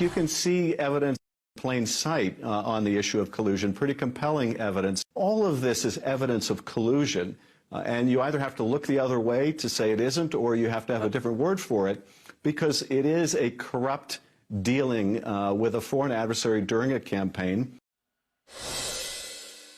You can see evidence in plain sight on the issue of collusion, pretty compelling evidence. All of this is evidence of collusion, and you either have to look the other way to say it isn't, or you have to have a different word for it, because it is a corrupt dealing with a foreign adversary during a campaign.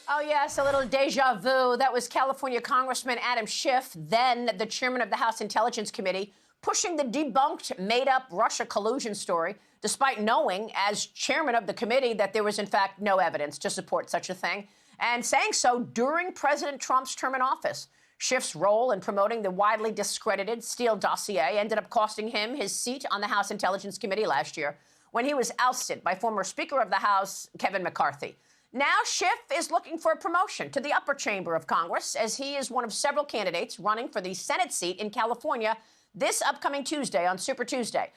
Oh, yes, a little deja vu. That was California Congressman Adam Schiff, then the chairman of the House Intelligence Committee, pushing the debunked, made-up Russia collusion story, despite knowing, as chairman of the committee, that there was, in fact, no evidence to support such a thing, and saying so during President Trump's term in office. Schiff's role in promoting the widely discredited Steele dossier ended up costing him his seat on the House Intelligence Committee last year when he was ousted by former Speaker of the House, Kevin McCarthy. Now Schiff is looking for a promotion to the upper chamber of Congress, as he is one of several candidates running for the Senate seat in California this upcoming Tuesday on Super Tuesday.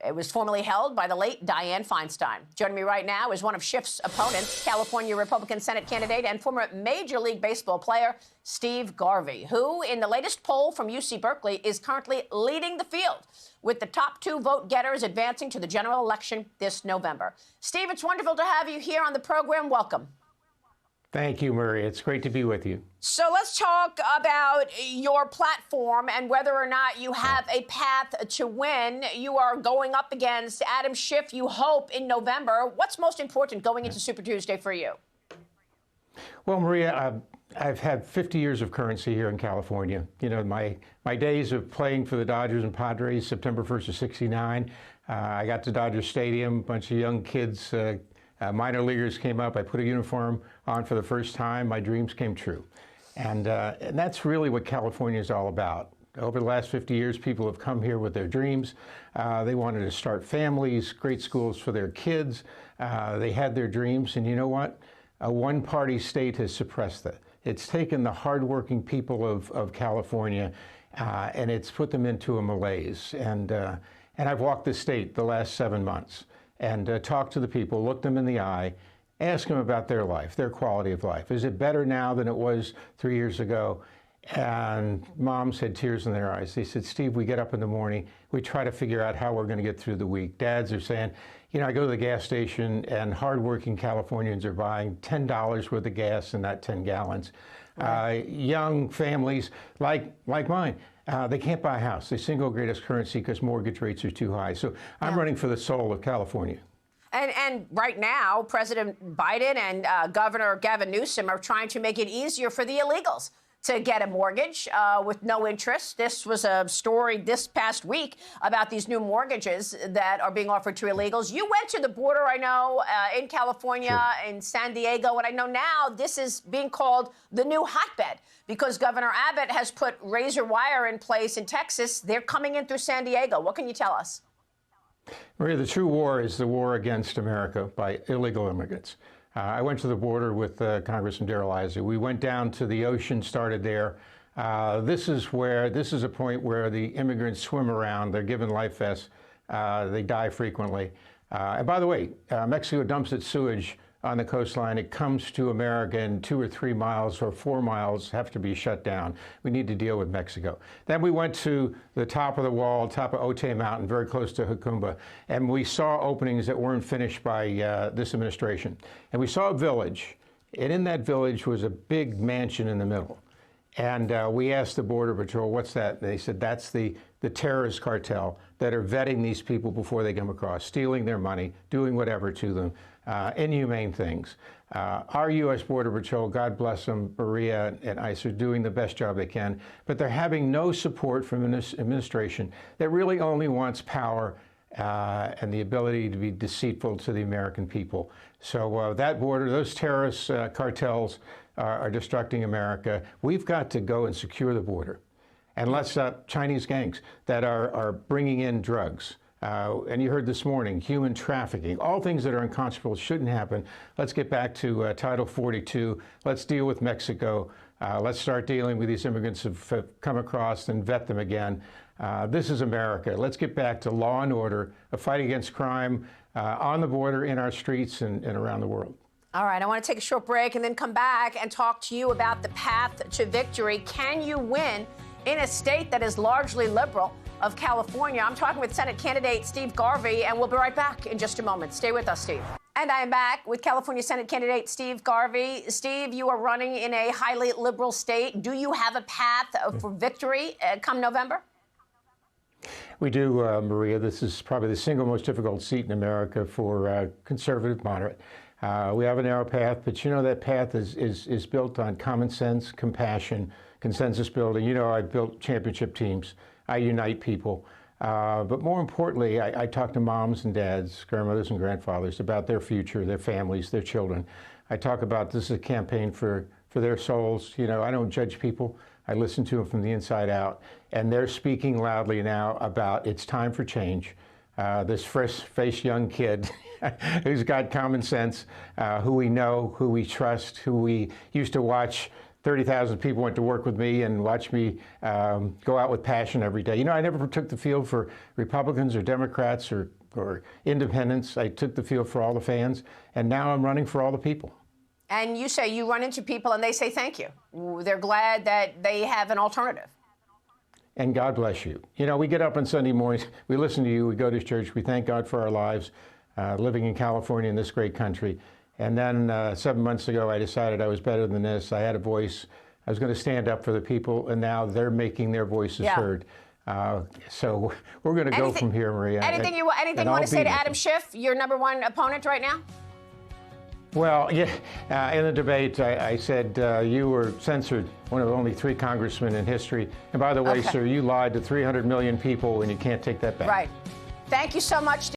It was formerly held by the late Dianne Feinstein. Joining me right now is one of Schiff's opponents, California Republican Senate candidate and former Major League Baseball player, Steve Garvey, who, in the latest poll from UC Berkeley, is currently leading the field, with the top two vote-getters advancing to the general election this November. Steve, it's wonderful to have you here on the program. Welcome. Thank you, Maria. It's great to be with you. So let's talk about your platform and whether or not you have a path to win. You are going up against Adam Schiff, you hope, in November. What's most important going into Super Tuesday for you? Well, Maria, I've had 50 years of currency here in California. You know, my days of playing for the Dodgers and Padres, September 1st of '69, I got to Dodger Stadium, a bunch of young kids, minor leaguers came up. I put a uniform on for the first time. My dreams came true. And that's really what California is all about. Over the last 50 years, people have come here with their dreams. They wanted to start families, great schools for their kids. They had their dreams. And you know what? A one-party state has suppressed that. It's taken the hardworking people of California and it's put them into a malaise. And I've walked the state the last 7 months and talked to the people, looked them in the eye, ask them about their life, their quality of life. Is it better now than it was 3 years ago? And moms had tears in their eyes. They said, Steve, we get up in the morning, we try to figure out how we're going to get through the week. Dads are saying, you know, I go to the gas station and hardworking Californians are buying $10 worth of gas in that 10 gallons. Right. Young families like mine, they can't buy a house. The single greatest currency because mortgage rates are too high. So I'm running for the soul of California. And right now, President Biden and Governor Gavin Newsom are trying to make it easier for the illegals to get a mortgage with no interest. This was a story this past week about these new mortgages that are being offered to illegals. You went to the border, I know, in California, in San Diego, and I know now this is being called the new hotbed because Governor Abbott has put razor wire in place in Texas. They're coming in through San Diego. What can you tell us? Maria, the true war is the war against America by illegal immigrants. I went to the border with Congressman Darrell Issy. We went down to the ocean, started there. This is a point where the immigrants swim around. They're given life vests. They die frequently. And by the way, Mexico dumps its sewage on the coastline. It comes to America, and 2 or 3 miles or 4 miles have to be shut down. We need to deal with Mexico. Then we went to the top of the wall, top of Otay Mountain, very close to Jacumba, and we saw openings that weren't finished by this administration. And we saw a village, and in that village was a big mansion in the middle. And we asked the Border Patrol, what's that? And they said, that's the terrorist cartel that are vetting these people before they come across, stealing their money, doing whatever to them, inhumane things. Our U.S. Border Patrol, God bless them, Maria and ICE, are doing the best job they can, but they're having no support from this administration that really only wants power and the ability to be deceitful to the American people. So that border, those terrorist cartels are destructing America. We've got to go and secure the border. And let's Chinese gangs that are bringing in drugs. And you heard this morning, human trafficking, all things that are unconscionable shouldn't happen. Let's get back to Title 42. Let's deal with Mexico. Let's start dealing with these immigrants who've come across and vet them again. This is America. Let's get back to law and order, a fight against crime on the border, in our streets, and around the world. All right, I want to take a short break and then come back and talk to you about the path to victory. Can you win in a state that is largely liberal? of California. I'm talking with Senate candidate Steve Garvey, and we'll be right back in just a moment. Stay with us, Steve. And I am back with California Senate candidate Steve Garvey. Steve, you are running in a highly liberal state. Do you have a path for victory come November? We do, Maria. This is probably the single most difficult seat in America for conservative moderate. We have a narrow path, but you know that path is built on common sense, compassion, consensus building. You know, I've built championship teams. I unite people. But more importantly, I talk to moms and dads, grandmothers and grandfathers about their future, their families, their children. I talk about this is a campaign for their souls. You know, I don't judge people. I listen to them from the inside out. And they're speaking loudly now about it's time for change. This fresh-faced young kid who's got common sense, who we know, who we trust, who we used to watch. 30,000 people went to work with me and watched me go out with passion every day. You know, I never took the field for Republicans or Democrats or independents. I took the field for all the fans, and now I'm running for all the people. And you say you run into people and they say thank you. They're glad that they have an alternative. And God bless you. You know, we get up on Sunday mornings, we listen to you, we go to church, we thank God for our lives, living in California in this great country. And then 7 months ago, I decided I was better than this. I had a voice. I was going to stand up for the people, and now they're making their voices heard. So we're going to go from here, Maria. Anything you want to say to Adam Schiff, your #1 opponent right now? Well, yeah, in the debate, I said you were censored, one of only 3 congressmen in history. And by the way, sir, you lied to 300 million people, and you can't take that back. Right. Thank you so much.